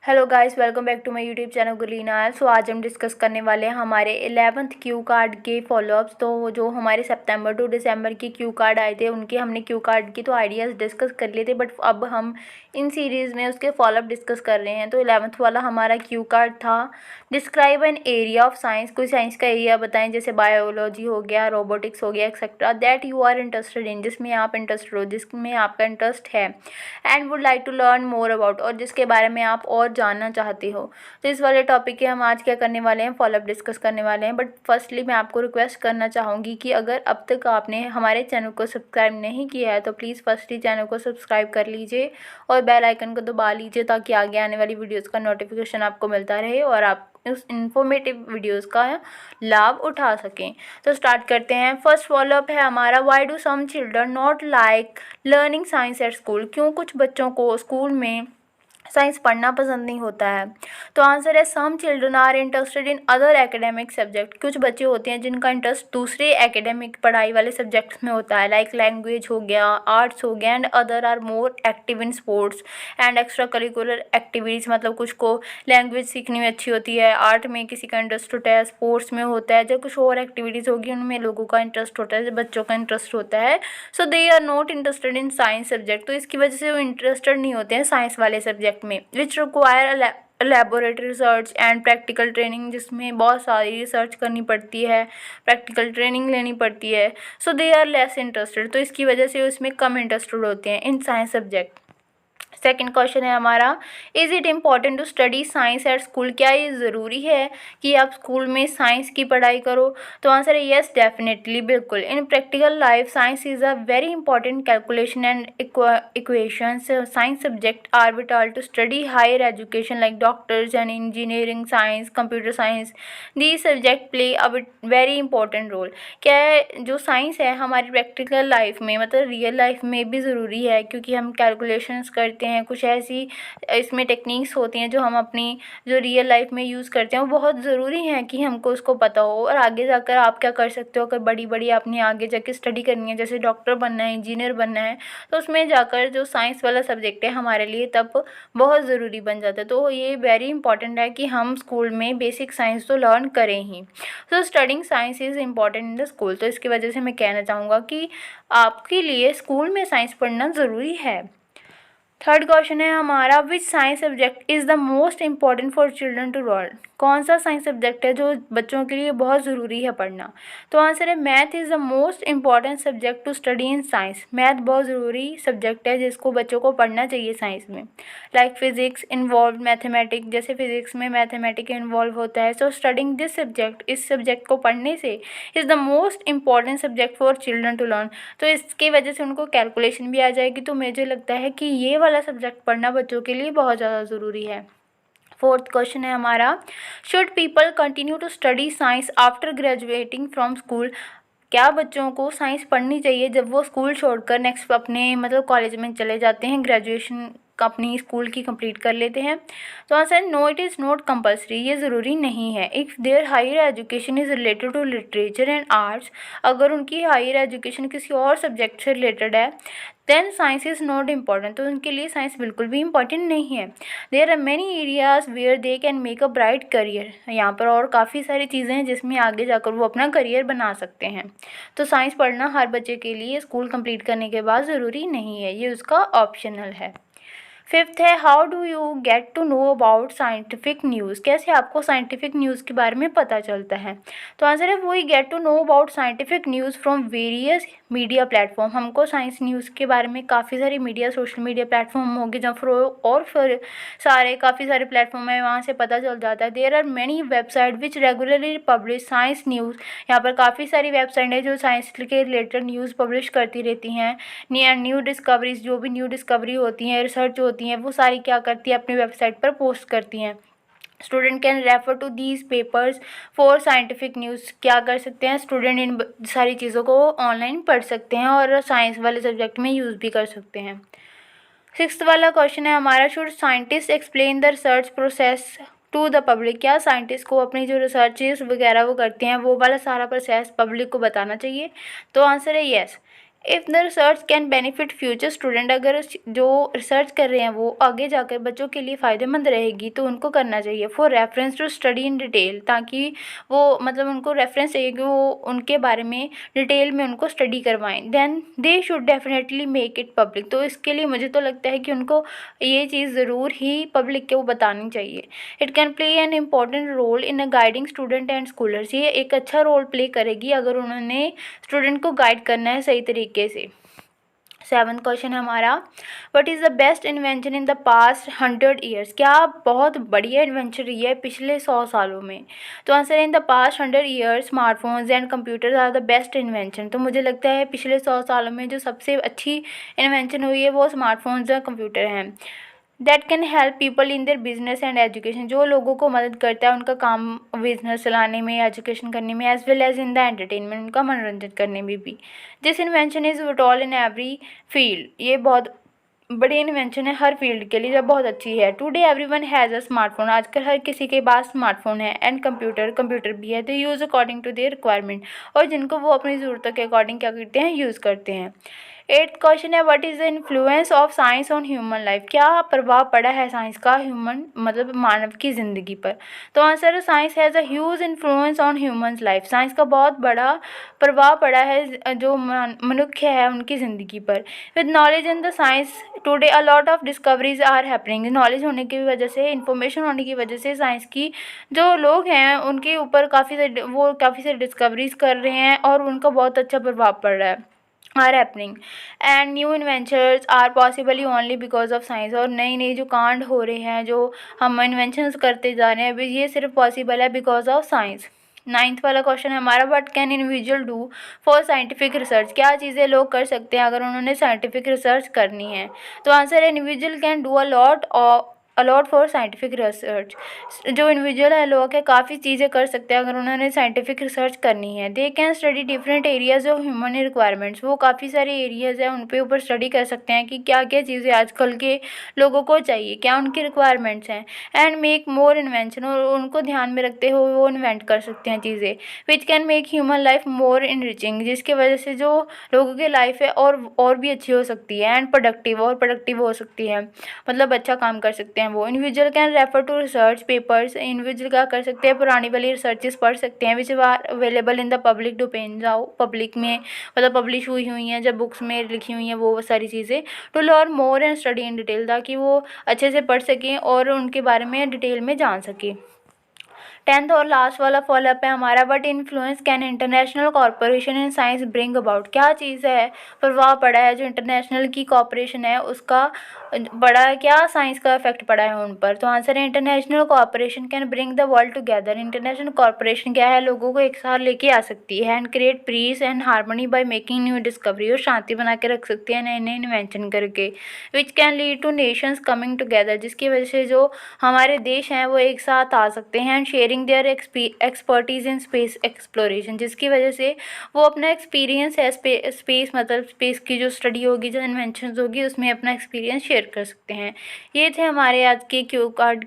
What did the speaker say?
Hello guys, welcome back to my YouTube channel गुलीना। So आज हम डिस्कस करने वाले हैं हमारे 11th क्यू कार्ड के फॉलोअप्स। तो जो हमारे सितंबर टू दिसंबर की क्यू कार्ड आए थे उनके हमने क्यू कार्ड की तो आइडियाज़ डिस्कस कर लिए थे, बट अब हम इन सीरीज़ में उसके फॉलोअप डिस्कस कर रहे हैं। तो 11th वाला हमारा क्यू कार्ड था, describe an area of science. कोई साइंस का एरिया बताएं, जैसे बायोलॉजी हो गया, रोबोटिक्स हो गया, etcetera, that you are interested in, जिसमें आप इंटरेस्टेड हो, जिसमें आपका इंटरेस्ट है, and would like to learn more about, और जिसके बारे में आप और जानना चाहते हो। तो इस वाले टॉपिक के हम आज क्या करने वाले हैं, फॉलोअप डिस्कस करने वाले हैं। बट फर्स्टली मैं आपको रिक्वेस्ट करना चाहूँगी कि अगर अब तक आपने हमारे चैनल को सब्सक्राइब नहीं किया है तो प्लीज़ फर्स्टली चैनल को सब्सक्राइब कर लीजिए और बेल आइकन को दबा लीजिए, ताकि आगे आने वाली वीडियोज़ का नोटिफिकेशन आपको मिलता रहे और आप उस इन्फॉर्मेटिव वीडियोस का लाभ उठा सकें। तो स्टार्ट करते हैं। फर्स्ट फॉलोअप है हमारा, why do some children not like learning science at school. क्यों कुछ बच्चों को स्कूल में साइंस पढ़ना पसंद नहीं होता है। तो आंसर है, some children are interested in other academic subject. कुछ बच्चे होते हैं जिनका इंटरेस्ट दूसरे एकेडमिक पढ़ाई वाले सब्जेक्ट्स में होता है, लाइक लैंग्वेज हो गया, आर्ट्स हो गया, and other are more active in sports and extra curricular activities. मतलब कुछ को लैंग्वेज सीखने में अच्छी होती है, आर्ट में किसी का इंटरेस्ट होता है, स्पोर्ट्स में होता है, जब कुछ और एक्टिविटीज़ होगी उनमें लोगों का इंटरेस्ट होता है, जब बच्चों का इंटरेस्ट होता है। So they are not interested in science subject. तो इसकी वजह से वो इंटरेस्टेड नहीं होते हैं साइंस वाले सब्जेक्ट में, which require laboratory research and practical training, जिसमें बहुत सारी रिसर्च करनी पड़ती है, प्रैक्टिकल ट्रेनिंग लेनी पड़ती है। So they are less interested. तो इसकी वजह से उसमें कम इंटरेस्टेड होते हैं in science subject. Second question है हमारा, is it important to study science at school. क्या ये ज़रूरी है कि आप स्कूल में साइंस की पढ़ाई करो। तो आंसर है येस, डेफिनेटली, बिल्कुल। In practical life science is a very important calculation and equations. Science subject are vital to study higher education like doctors and engineering science, computer science. These subject play a very important role. क्या है, जो science है हमारी practical life में, मतलब real life में भी ज़रूरी है, क्योंकि हम कैलकुलेशंस करते हैं, कुछ ऐसी इसमें टेक्निक्स होती हैं जो हम अपनी जो रियल लाइफ में यूज़ करते हैं, वो बहुत ज़रूरी है कि हमको उसको पता हो। और आगे जाकर आप क्या कर सकते हो, अगर बड़ी बड़ी आपने आगे जाके स्टडी करनी है, जैसे डॉक्टर बनना है, इंजीनियर बनना है, तो उसमें जाकर जो साइंस वाला सब्जेक्ट है हमारे लिए तब बहुत ज़रूरी बन जाता है। तो ये वेरी इंपॉर्टेंट है कि हम स्कूल में बेसिक साइंस तो लर्न करें ही। So studying science is important in the school. तो इसकी वजह से मैं कहना चाहूँगा कि आपके लिए स्कूल में साइंस पढ़ना ज़रूरी है। थर्ड क्वेश्चन है हमारा, which science subject is the most important for children to learn. कौन सा साइंस सब्जेक्ट है जो बच्चों के लिए बहुत ज़रूरी है पढ़ना। तो आंसर है, math is the most important subject to study in science. Math बहुत ज़रूरी सब्जेक्ट है जिसको बच्चों को पढ़ना चाहिए साइंस में। लाइक फिजिक्स इन्वॉल्व मैथमेटिक्स, जैसे फिजिक्स में मैथमेटिक्स इन्वॉल्व होता है। सो स्टडिंग दिस सब्जेक्ट, इस सब्जेक्ट को पढ़ने से, is the most important subject for children to learn. तो इसकी वजह से उनको कैलकुलेशन भी आ जाएगी। तो मुझे लगता है कि ये वाला सब्जेक्ट पढ़ना बच्चों के लिए बहुत ज़्यादा ज़रूरी है। फोर्थ क्वेश्चन है हमारा, should people continue to study science after graduating from school. क्या बच्चों को साइंस पढ़नी चाहिए जब वो स्कूल छोड़कर नेक्स्ट अपने मतलब कॉलेज में चले जाते हैं, ग्रेजुएशन अपनी स्कूल की कंप्लीट कर लेते हैं। तो answer, no it is not compulsory. ये ज़रूरी नहीं है। If their higher education is related to literature and arts, अगर उनकी हायर एजुकेशन किसी और सब्जेक्ट से रिलेटेड है, then science is not important. तो उनके लिए साइंस बिल्कुल भी इम्पॉर्टेंट नहीं है। There are many areas where they can make a bright career. यहाँ पर और काफ़ी सारी चीज़ें हैं जिसमें आगे जाकर वो अपना करियर बना सकते हैं। तो साइंस पढ़ना हर बच्चे के लिए स्कूल कंप्लीट करने के बाद ज़रूरी नहीं है, ये उसका ऑप्शनल है। फिफ्थ है, how do you get to know about scientific news. कैसे आपको साइंटिफिक न्यूज़ के बारे में पता चलता है। तो आंसर है, we get to know about scientific news from various media platform. हमको साइंस न्यूज़ के बारे में काफ़ी सारी मीडिया, सोशल मीडिया प्लेटफॉर्म होंगे जहाँ फिर सारे काफ़ी सारे प्लेटफॉर्म है, वहाँ से पता चल जाता है। There are many website which regularly publish science news. यहाँ पर काफ़ी सारी वेबसाइट है जो साइंस के रिलेटेड न्यूज़ पब्लिश करती रहती हैं। न्यू डिस्कवरीज, जो भी न्यू डिस्कवरी होती हैं, रिसर्च होती हैं, वो सारी क्या करती है, अपनी वेबसाइट पर पोस्ट करती हैं। Student can refer to these papers for scientific news. क्या कर सकते हैं स्टूडेंट, इन सारी चीज़ों को ऑनलाइन पढ़ सकते हैं और साइंस वाले सब्जेक्ट में यूज़ भी कर सकते हैं। सिक्स्थ वाला क्वेश्चन है हमारा, should scientist explain the research process to the public. क्या साइंटिस्ट को अपनी जो रिसर्चेस वगैरह वो करते हैं वो वाला सारा प्रोसेस पब्लिक को बताना चाहिए। तो आंसर है yes. If the research can benefit future student, अगर जो रिसर्च कर रहे हैं वो आगे जाकर बच्चों के लिए फ़ायदेमंद रहेगी तो उनको करना चाहिए। For reference to study in detail, ताकि वो मतलब उनको रेफरेंस चाहिए कि वो उनके बारे में डिटेल में उनको स्टडी करवाएं। Then they should definitely make it public, तो इसके लिए मुझे तो लगता है कि उनको ये चीज़ ज़रूर ही पब्लिक को बतानी चाहिए। It can play an important role in a guiding student and scholars, ये एक अच्छा रोल प्ले करेगी अगर उन्होंने स्टूडेंट को गाइड करना है सही तरीके से। 7th क्वेश्चन है हमारा, what is the best invention in the past 100 years, क्या बहुत बढ़िया इन्वेंशन रही है पिछले 100 सालों में। तो आंसर है in the past 100 years smartphones and computers are the best invention. तो मुझे लगता है पिछले 100 सालों में जो सबसे अच्छी इन्वेंशन हुई है वो स्मार्टफोन्स और कंप्यूटर हैं। That can help people in their business and education, जो लोगों को मदद करता है उनका काम बिजनेस चलाने में, एजुकेशन करने में, as well as in the entertainment, उनका मनोरंजन करने में भी। This invention is tall in every field, ये बहुत बड़ी इन्वेंशन है हर फील्ड के लिए, जब बहुत अच्छी है। Today everyone has a smartphone, आजकल हर किसी के पास स्मार्टफोन है। एंड कंप्यूटर भी है। They use according to their requirement, और जिनको वो अपनी ज़रूरतों के अकॉर्डिंग क्या करते हैं, यूज़ करते हैं। 8th क्वेश्चन है, what is the influence of science on human life, क्या प्रभाव पड़ा है साइंस का ह्यूमन मतलब मानव की ज़िंदगी पर। तो आंसर है science has a huge influence on humans life, science का बहुत बड़ा प्रभाव पड़ा है जो मनुष्य है उनकी ज़िंदगी पर। With knowledge in the science today a lot of discoveries are happening, knowledge होने की वजह से, इन्फॉर्मेशन होने की वजह से साइंस की जो लोग हैं उनके ऊपर काफ़ी सारी डिस्कवरीज कर रहे हैं और उनका बहुत अच्छा प्रभाव पड़ रहा है, are happening. And new inventions are possibly only because of science, और नई नई जो कांड हो रहे हैं, जो हम इन्वेंशंस करते जा रहे हैं, अभी ये सिर्फ पॉसिबल है बिकॉज ऑफ साइंस। 9th वाला क्वेश्चन है हमारा, what can individual do for scientific research, क्या चीज़ें लोग कर सकते हैं अगर उन्होंने साइंटिफिक रिसर्च करनी है। तो आंसर है individual can do a lot for scientific research, जो इंडिविजुअल है लोग है काफ़ी चीज़ें कर सकते हैं अगर उन्होंने साइंटिफिक रिसर्च करनी है। They can study different areas of human requirements, वो काफ़ी सारे एरियाज़ हैं उन पे ऊपर स्टडी कर सकते हैं कि क्या क्या चीज़ें आजकल के लोगों को चाहिए, क्या उनकी रिक्वायरमेंट्स हैं। एंड मेक मोर इन्वेंशन, और उनको ध्यान में रखते हुए वो इन्वेंट कर सकते हैं चीज़ें, which can make human life more enriching, जिसकी वजह से जो लोगों की लाइफ है और भी अच्छी हो सकती है। एंड प्रोडक्टिव हो सकती है, मतलब अच्छा काम कर सकते हैं वो। Individual can refer to research papers, individual क्या कर सकते हैं, पुरानी वाली रिसर्चेस पढ़ सकते हैं, which are available in the public domain, जाओ पब्लिक में मतलब पब्लिश हुई हैं जब बुक्स में लिखी हुई हैं वो सारी चीज़ें। To learn more and study in detail, ताकि वो अच्छे से पढ़ सकें और उनके बारे में डिटेल में जान सकें। 10th और लास्ट वाला फॉलोअप है हमारा, but influence can international corporation in science bring about, क्या चीज़ है प्रभाव पड़ा है जो इंटरनेशनल की कॉर्पोरेशन है उसका बड़ा है, क्या साइंस का इफेक्ट पड़ा है उन पर। तो आंसर है international corporation can bring the world together, international corporation क्या है, लोगों को एक साथ लेके आ सकती है। And create peace and harmony by making new discovery, और शांति बना के रख सकती है नए नए इन्वेंशन करके। Which can lead two nations coming together, जिसकी वजह से जो हमारे देश हैं वो एक साथ आ सकते हैं। And sharing their expertise in space exploration, जिसकी वजह से वो अपना एक्सपीरियंस है स्पेस मतलब स्पेस की जो स्टडी होगी, जो इन्वेंशन होगी, उसमें अपना एक्सपीरियंस शेयर कर सकते हैं। ये थे हमारे आज के क्यू कार्ड